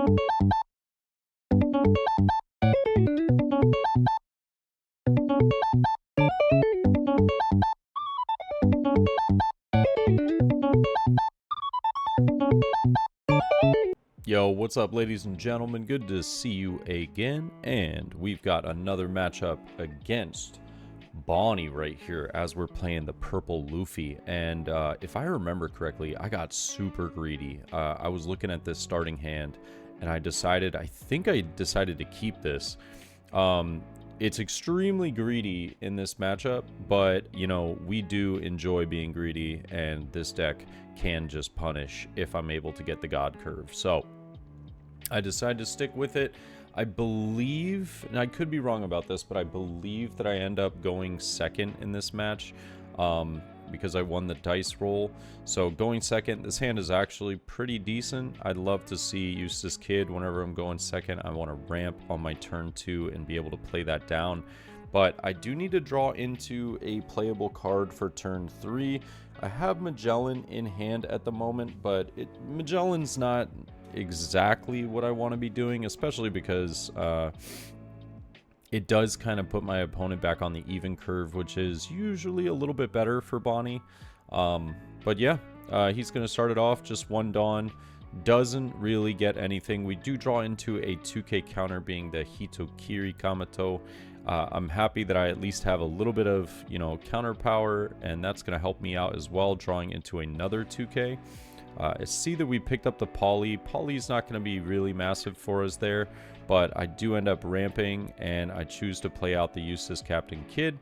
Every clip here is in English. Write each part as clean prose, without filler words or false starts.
Yo, what's up, ladies and gentlemen? Good to see you again, and we've got another matchup against Bonney right here as we're playing the purple Luffy. And if I remember correctly, I got super greedy. I was looking at this starting hand, and I think I decided to keep this. It's extremely greedy in this matchup, but, you know, we do enjoy being greedy, and this deck can just punish if I'm able to get the God Curve. So I decided to stick with it. I believe, and I could be wrong about this, but I believe that I end up going second in this match because I won the dice roll. So going second, this hand is actually pretty decent. I'd love to see Eustace Kid whenever I'm going second. I want to ramp on my turn 2 and be able to play that down. But I do need to draw into a playable card for turn 3. I have Magellan in hand at the moment, but Magellan's not exactly what I want to be doing, especially because it does kind of put my opponent back on the even curve, which is usually a little bit better for Bonney. But yeah, he's going to start it off just one Dawn. Doesn't really get anything. We do draw into a 2k counter, being the Hitokiri Kamato. I'm happy that I at least have a little bit of, you know, counter power, and that's going to help me out as well, drawing into another 2k. I see that we picked up the Poly. Poly's not going to be really massive for us there, but I do end up ramping, and I choose to play out the Eustace Captain Kid.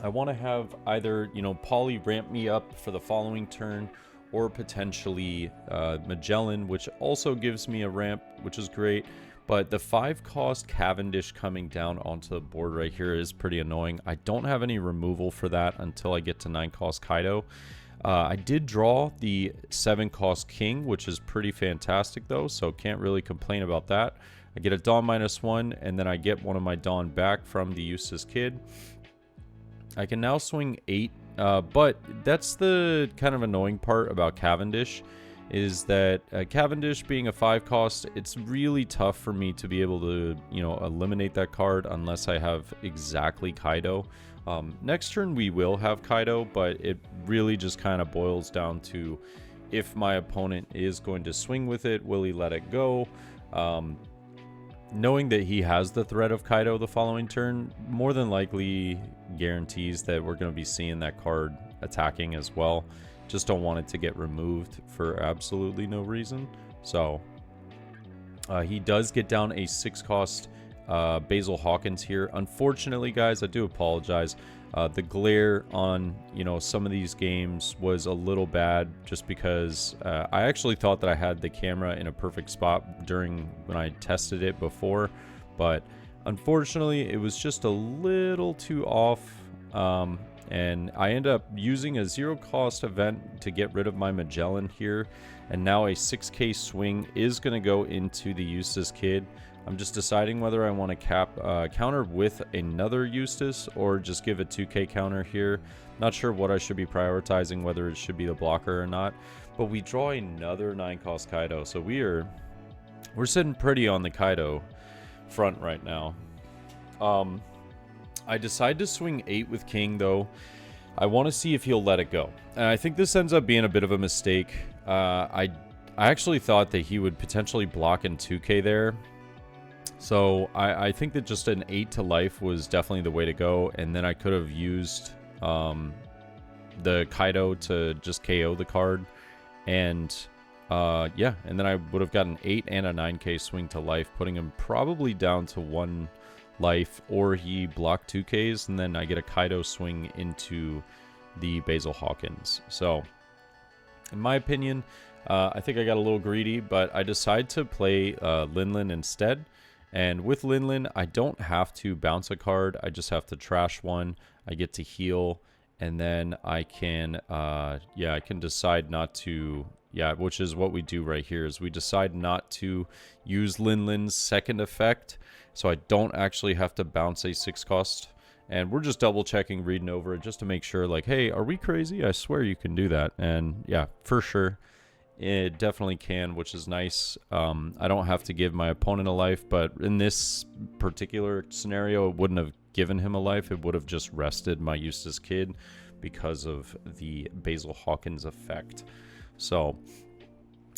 I want to have either, you know, Poly ramp me up for the following turn, or potentially Magellan, which also gives me a ramp, which is great. But the 5-cost Cavendish coming down onto the board right here is pretty annoying. I don't have any removal for that until I get to 9-cost Kaido. I did draw the 7-cost King, which is pretty fantastic though, so can't really complain about that. I get a Dawn -1, and then I get one of my Dawn back from the Eustace Kid. I can now swing 8, but that's the kind of annoying part about Cavendish, is that Cavendish being a 5-cost, it's really tough for me to be able to, you know, eliminate that card unless I have exactly Kaido. Next turn we will have Kaido, but it really just kind of boils down to if my opponent is going to swing with it, will he let it go? Knowing that he has the threat of Kaido the following turn more than likely guarantees that we're going to be seeing that card attacking as well. Just don't want it to get removed for absolutely no reason. So he does get down a 6-cost Basil Hawkins here. Unfortunately, guys, I do apologize. The glare on, you know, some of these games was a little bad, just because I actually thought that I had the camera in a perfect spot when I tested it before, but unfortunately it was just a little too off. And I end up using a 0-cost event to get rid of my Magellan here, and now a 6k swing is going to go into the Eustace Kid. I'm just deciding whether I want to counter with another Eustace or just give a 2k counter here. Not sure what I should be prioritizing, whether it should be the blocker or not. But we draw another 9-cost Kaido, so we're sitting pretty on the Kaido front right now. I decide to swing 8 with King, though. I want to see if he'll let it go. And I think this ends up being a bit of a mistake. I actually thought that he would potentially block in 2k there. So I think that just an 8 to life was definitely the way to go. And then I could have used the Kaido to just KO the card. And yeah, and then I would have gotten 8 and a 9k swing to life, putting him probably down to 1 life, or he blocked 2ks, and then I get a Kaido swing into the Basil Hawkins. So in my opinion, I think I got a little greedy, but I decide to play Linlin instead. And with Linlin, I don't have to bounce a card, I just have to trash one. I get to heal, and then I can yeah, I can decide not to, yeah, which is what we do right here, is we decide not to use Linlin's second effect, so I don't actually have to bounce a 6-cost. And we're just double checking, reading over it just to make sure, like, hey, are we crazy? I swear you can do that. And yeah, for sure, it definitely can, which is nice. I don't have to give my opponent a life, but in this particular scenario, it wouldn't have given him a life. It would have just rested my Eustace Kid because of the Basil Hawkins effect. So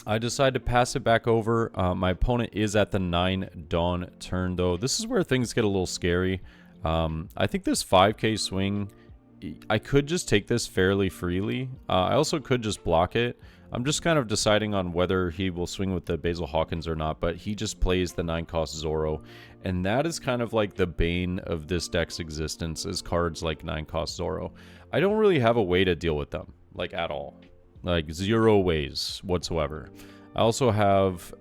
I decided to pass it back over. My opponent is at the 9 Dawn turn, though. This is where things get a little scary. I think this 5k swing, I could just take this fairly freely. I also could just block it. I'm just kind of deciding on whether he will swing with the Basil Hawkins or not, but he just plays the 9-cost Zoro. And that is kind of like the bane of this deck's existence, is cards like 9-cost Zoro. I don't really have a way to deal with them, like at all. Like 0 ways whatsoever. I also have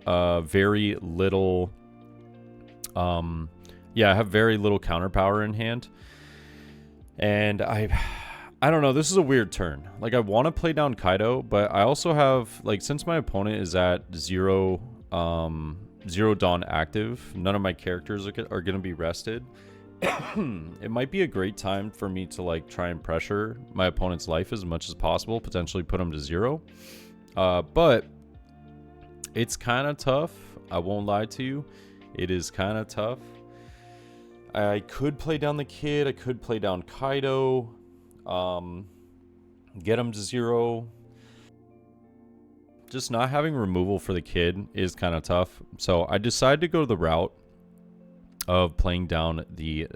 very little... yeah, I have very little counter power in hand. And I don't know, this is a weird turn. Like, I want to play down Kaido, but I also have, like, since my opponent is at 0 Dawn active, none of my characters are going to be rested. It might be a great time for me to, like, try and pressure my opponent's life as much as possible, potentially put him to 0. But it's kind of tough. I won't lie to you. It is kind of tough. I could play down the kid. I could play down Kaido. Get him to 0. Just not having removal for the kid is kind of tough. So I decided to go the route of playing down the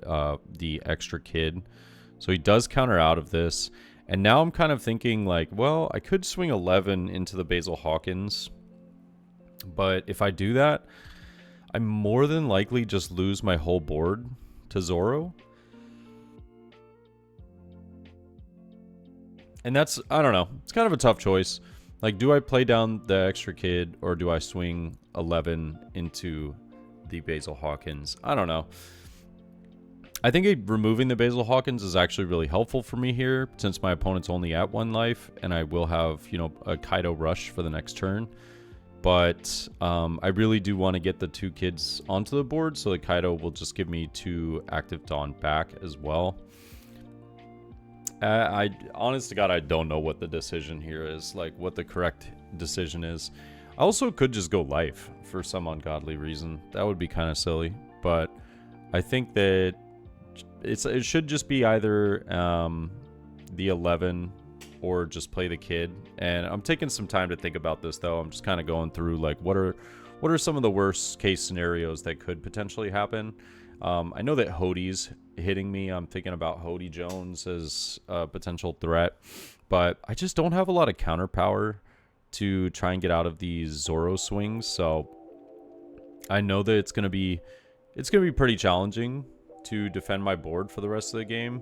extra kid. So he does counter out of this. And now I'm kind of thinking like, well, I could swing 11 into the Basil Hawkins. But if I do that, I more than likely just lose my whole board to Zoro. And that's, I don't know, it's kind of a tough choice. Like, do I play down the extra kid or do I swing 11 into the Basil Hawkins? I don't know. I think removing the Basil Hawkins is actually really helpful for me here, since my opponent's only at 1 life and I will have, you know, a Kaido rush for the next turn. But I really do want to get the 2 kids onto the board, so the Kaido will just give me 2 active Dawn back as well. Honest to God, I don't know what the decision here is, like what the correct decision is. I also could just go life for some ungodly reason. That would be kind of silly, but I think that it should just be either the 11 or just play the kid. And I'm taking some time to think about this, though. I'm just kind of going through like what are some of the worst case scenarios that could potentially happen. I know that Hodie's hitting me. I'm thinking about Hodie Jones as a potential threat, but I just don't have a lot of counter power to try and get out of these Zoro swings. So I know that it's gonna be pretty challenging to defend my board for the rest of the game.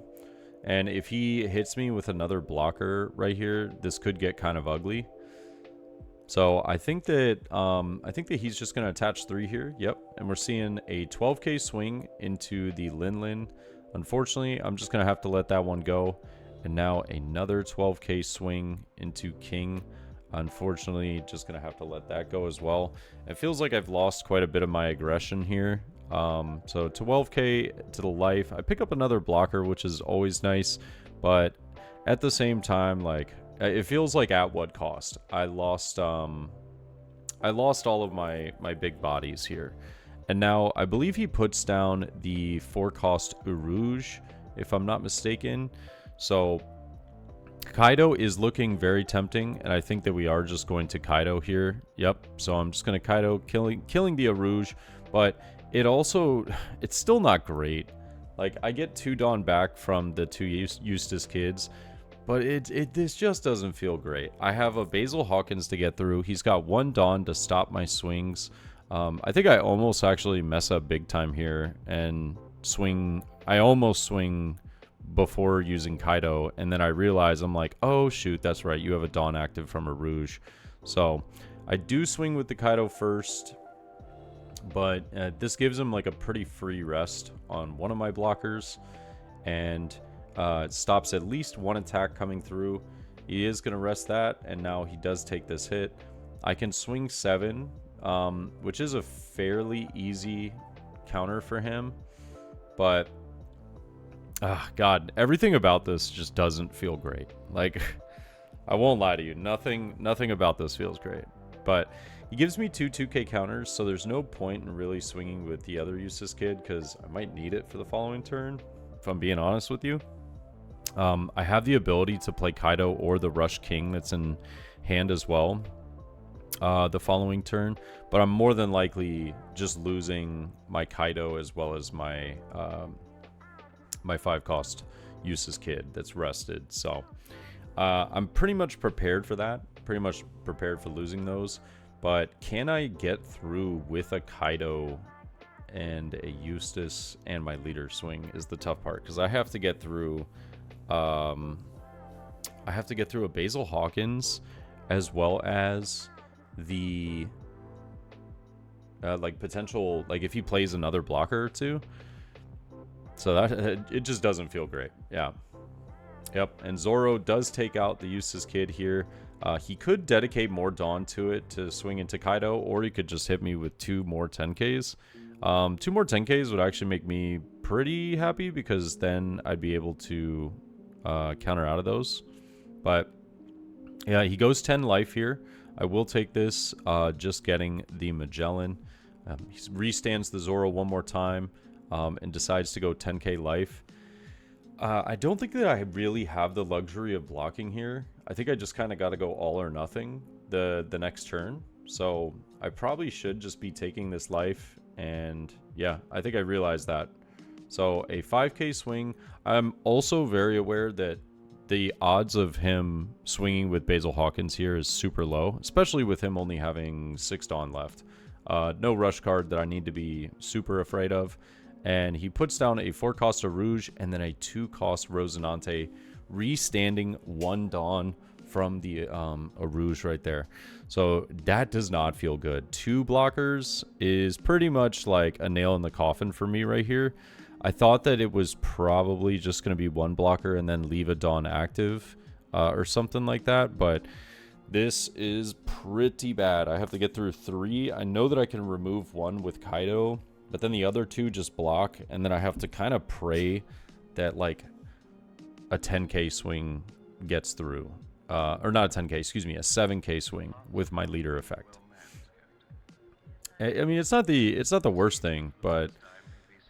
And if he hits me with another blocker right here, this could get kind of ugly. So I think that he's just going to attach 3 here. Yep. And we're seeing a 12k swing into the Lin. Unfortunately, I'm just going to have to let that one go. And now another 12k swing into King. Unfortunately, just going to have to let that go as well. It feels like I've lost quite a bit of my aggression here. So 12k to the life. I pick up another blocker, which is always nice. But at the same time, like, it feels like at what cost? I lost all of my big bodies here. And now I believe he puts down the 4-cost Urouge, if I'm not mistaken. So Kaido is looking very tempting, and I think that we are just going to Kaido here. Yep, so I'm just going to Kaido, killing the Urouge, but it's still not great. Like, I get 2 Dawn back from the 2 Eustace kids, but this just doesn't feel great. I have a Basil Hawkins to get through. He's got 1 Dawn to stop my swings. I think I almost actually mess up big time here and swing. I almost swing before using Kaido, and then I realize I'm like, oh shoot, that's right, you have a Dawn active from a Rouge. So I do swing with the Kaido first, but this gives him like a pretty free rest on one of my blockers, and it stops at least 1 attack coming through. He is going to rest that, and now he does take this hit. I can swing 7, which is a fairly easy counter for him, but God, everything about this just doesn't feel great. Like, I won't lie to you, nothing about this feels great. But he gives me 2K counters, so there's no point in really swinging with the other useless kid because I might need it for the following turn, if I'm being honest with you. I have the ability to play Kaido or the Rush King that's in hand as well the following turn, but I'm more than likely just losing my Kaido as well as my my 5-cost useless kid that's rested. So I'm pretty much prepared for that, pretty much prepared for losing those. But can I get through with a Kaido and a Eustace and my leader swing is the tough part, because I have to get through a Basil Hawkins as well as the like potential, like if he plays another blocker or two. So that it just doesn't feel great. Yeah. Yep. And Zoro does take out the Eustace kid here. He could dedicate more Dawn to it to swing into Kaido, or he could just hit me with 2 more 10Ks. 2 more 10Ks would actually make me pretty happy, because then I'd be able to counter out of those. But yeah, he goes 10 life here. I will take this, just getting the Magellan. He restands the Zoro one more time and decides to go 10k life. I don't think that I really have the luxury of blocking here. I think I just kind of got to go all or nothing the next turn. So I probably should just be taking this life. And yeah, I think I realized that. So a 5k swing. I'm also very aware that the odds of him swinging with Basil Hawkins here is super low, especially with him only having 6 Dawn left. No rush card that I need to be super afraid of. And he puts down a 4-cost Rouge and then a 2-cost Rosinante, restanding 1 Dawn from the Rouge right there. So that does not feel good. 2 blockers is pretty much like a nail in the coffin for me right here. I thought that it was probably just going to be 1 blocker and then leave a Dawn active or something like that, but this is pretty bad. I have to get through 3. I know that I can remove 1 with Kaido, but then the other 2 just block, and then I have to kind of pray that like a 10k swing gets through. Or not a 10k, excuse me, a 7k swing with my leader effect. I mean, it's not the worst thing, but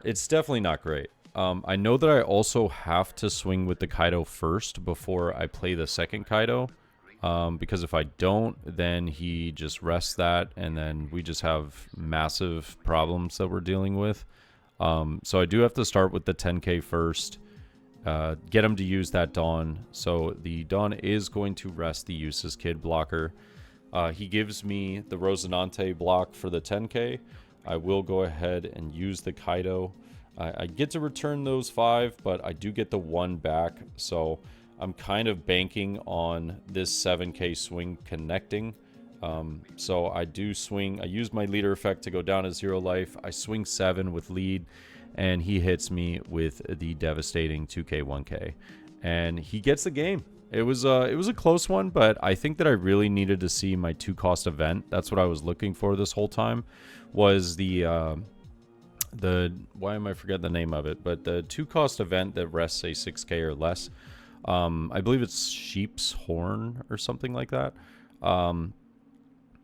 it's definitely not great. I know that I also have to swing with the Kaido first before I play the second Kaido. Because if I don't, then he just rests that, and then we just have massive problems that we're dealing with. So I do have to start with the 10k first, get him to use that Dawn. So the Dawn is going to rest the Useless Kid blocker. He gives me the Rosinante block for the 10k. I will go ahead and use the Kaido. I get to return those 5, but I do get the 1 back, so I'm kind of banking on this 7k swing connecting. So I do swing. I use my leader effect to go down to 0 life. I swing 7 with lead, and he hits me with the devastating 2k 1k, and he gets the game. It was a close one, but I think that I really needed to see my 2-cost event. That's what I was looking for this whole time, was the why am I forgetting the name of it? But the 2-cost event that rests a 6k or less. I believe it's Sheep's Horn or something like that.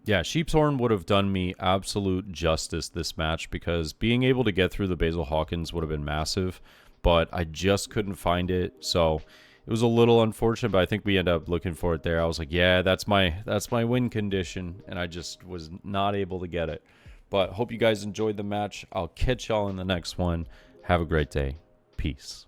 Yeah, Sheep's Horn would have done me absolute justice this match, because being able to get through the Basil Hawkins would have been massive, but I just couldn't find it. So it was a little unfortunate, but I think we ended up looking for it there. I was like, yeah, that's my win condition, and I just was not able to get it. But hope you guys enjoyed the match. I'll catch y'all in the next one. Have a great day. Peace.